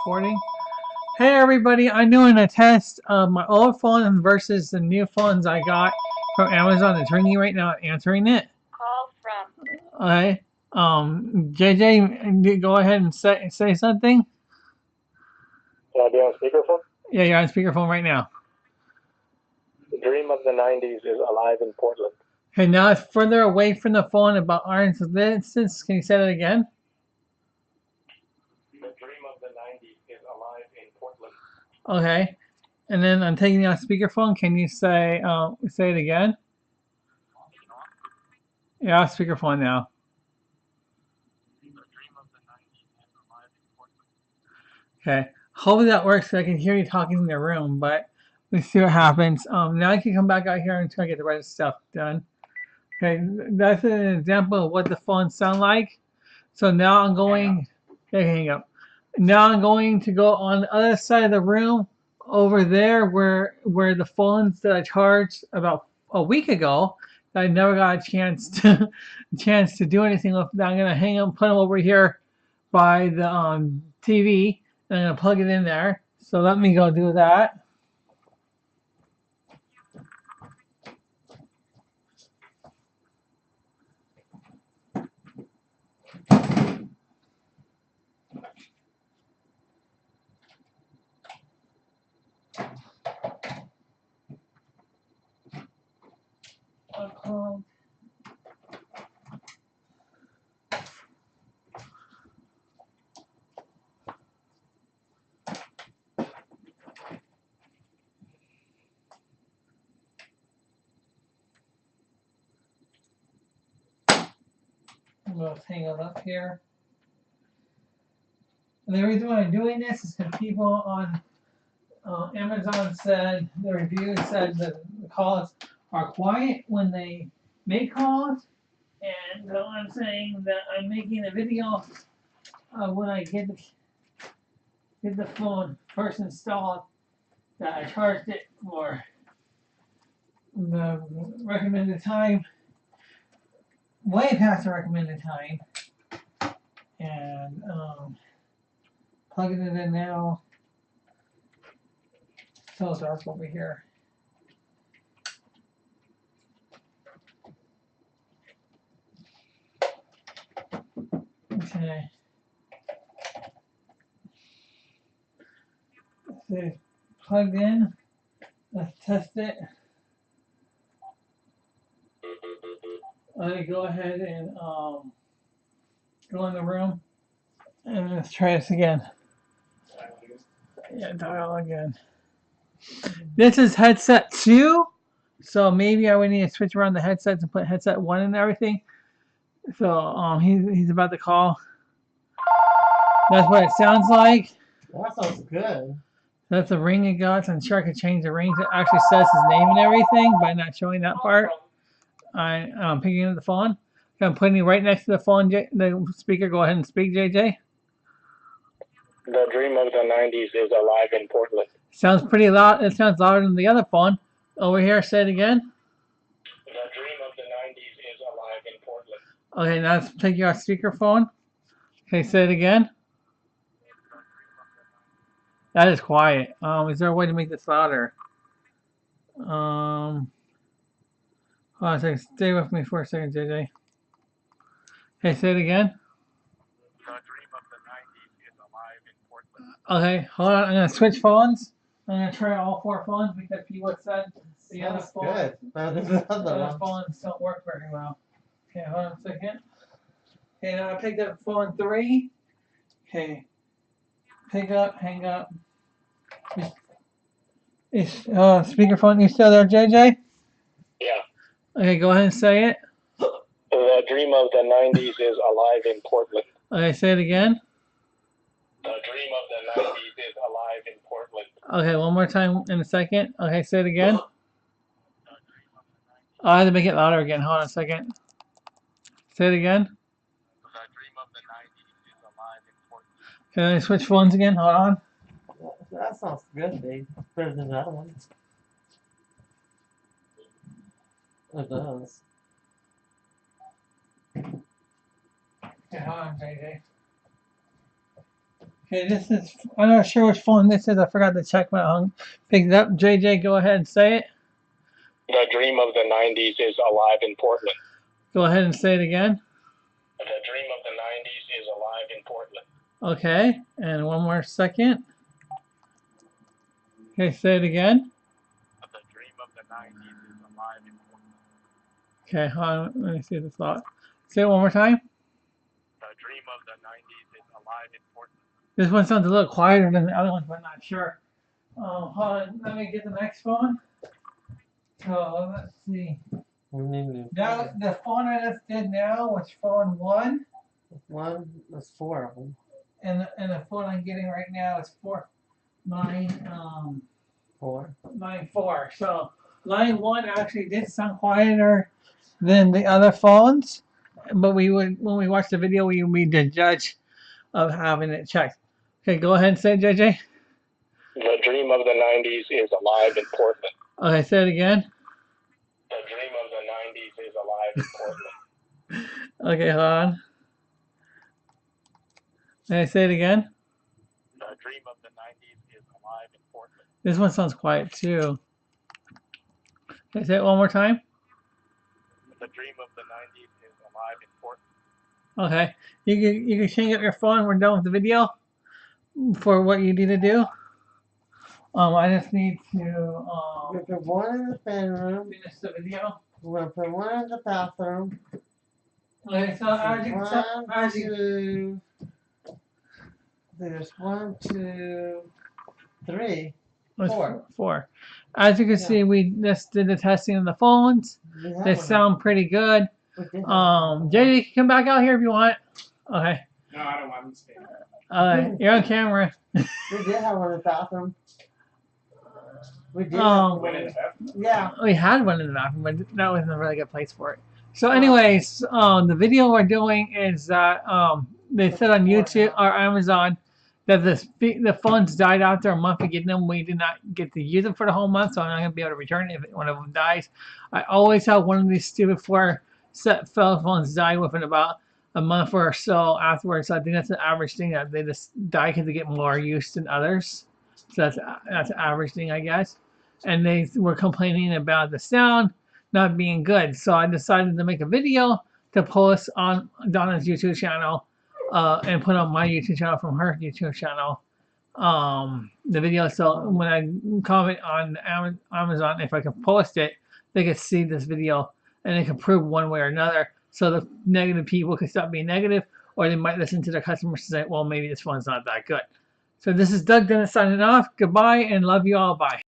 recording. Hey everybody, I'm doing a test of my old phone versus the new phones I got from Amazon. It's ringing right now, answering it. Call from. Okay. JJ, go ahead and say something. Can I be on speakerphone? Yeah, you're on speakerphone right now. The dream of the 90s is alive in Portland. Okay, now it's further away from the phone, about orange distance. Can you say that again? The dream of the 90s is alive in Portland. Okay. And then I'm taking you on speakerphone. Can you say it again? Yeah, speakerphone now. Okay. Hopefully that works so I can hear you talking in the room, but let's see what happens. Now I can come back out here and try to get the rest of stuff done. Okay, that's an example of what the phones sound like. So now I'm going, hang up. Now I'm going to go on the other side of the room over there where the phones that I charged about a week ago that I never got a chance to do anything with. Now I'm gonna hang them, put them over here by the TV, and I'm gonna plug it in there. So let me go do that. I'm going to hang it up here. And the reason why I'm doing this is because people on Amazon said, the review said that the calls are quiet when they make calls. And I'm saying that I'm making a video when I get the phone first installed, that I charged it for the recommended time, way past the recommended time, and plugging it in now. So dark over here. Okay. So it's plugged in. Let's test it. I go ahead and go in the room and let's try this again. Yeah, dial again. This is headset 2, so maybe I would need to switch around the headsets and put headset 1 and everything. So he's about to call. That's what it sounds like. That sounds good. That's the ring it got. I'm sure I could change the ring. It actually says his name and everything by not showing that part. I'm picking up the phone. I'm putting it right next to the phone. The speaker. Go ahead and speak, JJ. The dream of the 90s is alive in Portland. Sounds pretty loud. It sounds louder than the other phone. Over here, say it again. The dream of the 90s is alive in Portland. Okay, now let's take your speakerphone. Okay, say it again. That is quiet. Is there a way to make this louder? Hold on a second. Stay with me for a second, JJ. Okay, say it again. The dream of the 90s is alive in Portland. Okay, hold on. I'm gonna switch phones. I'm gonna try all 4 phones because people said the other phones, phones don't work very well. Okay, hold on a second. Okay, now I picked up phone 3. Okay, pick up, hang up. Speakerphone, you still there, JJ? Yeah. Okay, go ahead and say it. The dream of the 90s is alive in Portland. Okay, say it again. The dream of the 90s is alive in Portland. Okay, one more time in a second. Okay, say it again. Oh, I have to make it louder again. Hold on a second. Say it again. The dream of the 90s is alive in Portland. Can I switch phones again? Hold on. That sounds good, babe. Better than the other one. It does. Okay, hold on, JJ. Okay, this is, I'm not sure which phone this is. I forgot to check when I picked it up. JJ, go ahead and say it. The dream of the 90s is alive in Portland. Go ahead and say it again. The dream of the 90s is alive in Portland. Okay, and one more second. Okay, say it again. The dream of the 90s is alive in Portland. Okay, hold on, let me see the thought. Say it one more time. The dream of the 90s is alive in Portland. This one sounds a little quieter than the other ones, but I'm not sure. Hold on, let me get the next phone. So let's see. Now the phone I just did now was phone 1. There's 4 of them. And the phone I'm getting right now is 4. So line 1 actually did sound quieter than the other phones, but when we watched the video, we did judge of having it checked. Okay, go ahead and say it, JJ. The dream of the 90s is alive in Portland. Okay, say it again. The dream of the 90s is alive in Portland. Okay, hold on. Okay, say it again. The dream of the 90s is alive in Portland. This one sounds quiet too. Okay, say it one more time. The dream of the 90s is alive in Portland. Okay, you can change up your phone. We're done with the video for what you need to do. I just need to We're gonna put one in the bedroom. finish the video. We're gonna put one in the bathroom. Okay, so as you There's 1, 2, 3, 4. 4. As you can see, we just did the testing of the phones. They sound pretty good. JD, can come back out here if you want. Okay. No, I don't want to stay. You're on camera. We did have one in the bathroom. We did. Yeah. We had one in the bathroom, but that wasn't a really good place for it. So, anyways, the video we're doing is that they said on YouTube or Amazon that the phones died after a month of getting them. We did not get to use them for the whole month, so I'm not gonna be able to return it if one of them dies. I always have one of these stupid 4 set cell phones die within about a month or so afterwards. So I think that's an average thing that they just die because they get more use than others. So that's an average thing, I guess. And they were complaining about the sound not being good. So I decided to make a video to post on Donna's YouTube channel and put on my YouTube channel from her YouTube channel. The video, so when I comment on Amazon, if I can post it, they can see this video and they can prove one way or another. So the negative people can stop being negative, or they might listen to their customers and say, well, maybe this one's not that good. So this is Doug Dennis signing off. Goodbye and love you all. Bye.